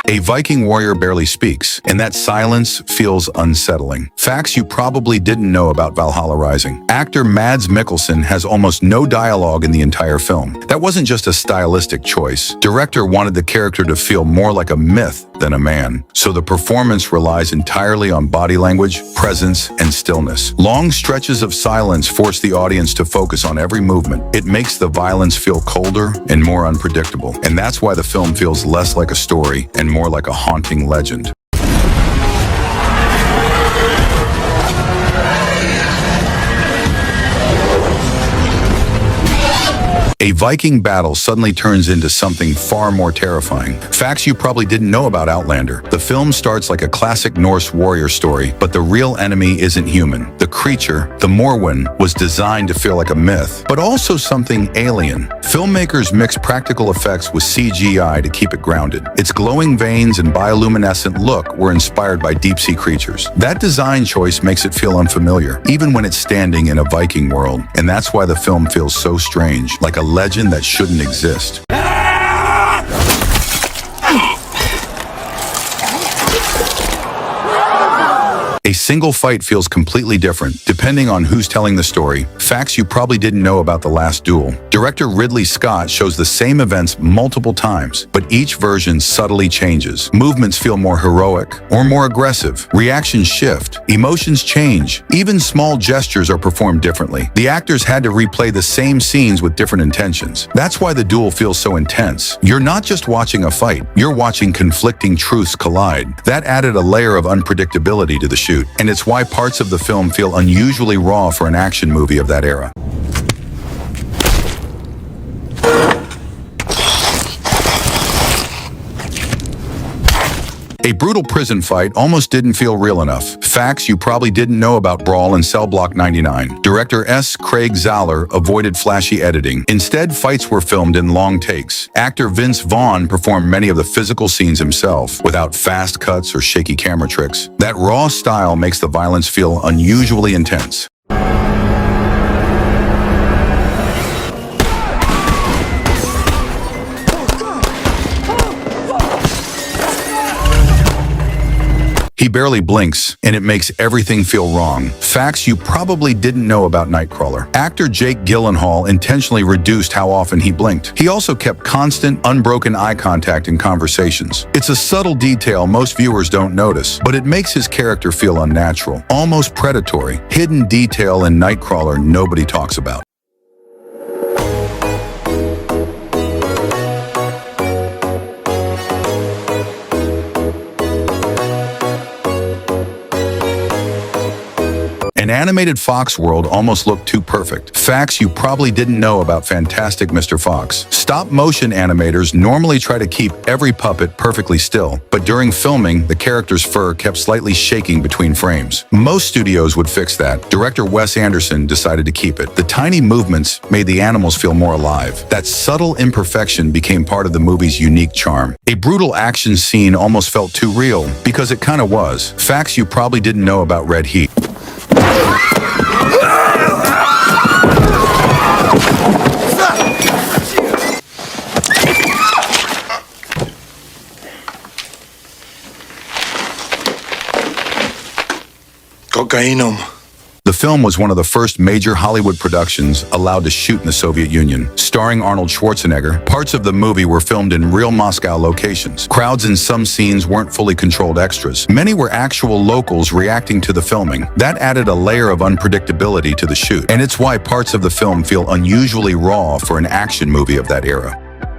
A Viking warrior barely speaks, and that silence feels unsettling. Facts you probably didn't know about Valhalla Rising. Actor Mads Mikkelsen has almost no dialogue in the entire film. That wasn't just a stylistic choice. Director wanted the character to feel more like a myth than a man, so the performance relies entirely on body language, presence, and stillness. Long stretches of silence force the audience to focus on every movement. It makes the violence feel colder and more unpredictable, and that's why the film feels less like a story and more like a haunting legend. A Viking battle suddenly turns into something far more terrifying. Facts you probably didn't know about Outlander. The film starts like a classic Norse warrior story, but the real enemy isn't human. The creature, the Morwen, was designed to feel like a myth, but also something alien. Filmmakers mixed practical effects with CGI to keep it grounded. Its glowing veins and bioluminescent look were inspired by deep-sea creatures. That design choice makes it feel unfamiliar, even when it's standing in a Viking world, and that's why the film feels so strange, like a legend that shouldn't exist. A single fight feels completely different, depending on who's telling the story. Facts you probably didn't know about The Last Duel. Director Ridley Scott shows the same events multiple times, but each version subtly changes. Movements feel more heroic or more aggressive. Reactions shift. Emotions change. Even small gestures are performed differently. The actors had to replay the same scenes with different intentions. That's why the duel feels so intense. You're not just watching a fight, you're watching conflicting truths collide. That added a layer of unpredictability to the shoot. And it's why parts of the film feel unusually raw for an action movie of that era. A brutal prison fight almost didn't feel real enough. Facts you probably didn't know about Brawl in Cell Block 99. Director S. Craig Zahler avoided flashy editing. Instead, fights were filmed in long takes. Actor Vincevaughn performed many of the physical scenes himself, without fast cuts or shaky camera tricks. That raw style makes the violence feel unusually intense. He barely blinks, and it makes everything feel wrong. Facts you probably didn't know about Nightcrawler. Actor Jake Gyllenhaal intentionally reduced how often he blinked. He also kept constant, unbroken eye contact in conversations. It's a subtle detail most viewers don't notice, but it makes his character feel unnatural, almost predatory. Hidden detail in Nightcrawler nobody talks about. An animated Fox world almost looked too perfect. Facts you probably didn't know about Fantastic Mr. Fox. Stop-motion animators normally try to keep every puppet perfectly still, but during filming, the character's fur kept slightly shaking between frames. Most studios would fix that. Director Wes Anderson decided to keep it. The tiny movements made the animals feel more alive. That subtle imperfection became part of the movie's unique charm. A brutal action scene almost felt too real, because it kinda was. Facts you probably didn't know about Red Heat. Cocainum. The film was one of the first major Hollywood productions allowed to shoot in the Soviet Union. Starring Arnold Schwarzenegger, parts of the movie were filmed in real Moscow locations. Crowds in some scenes weren't fully controlled extras. Many were actual locals reacting to the filming. That added a layer of unpredictability to the shoot, and it's why parts of the film feel unusually raw for an action movie of that era.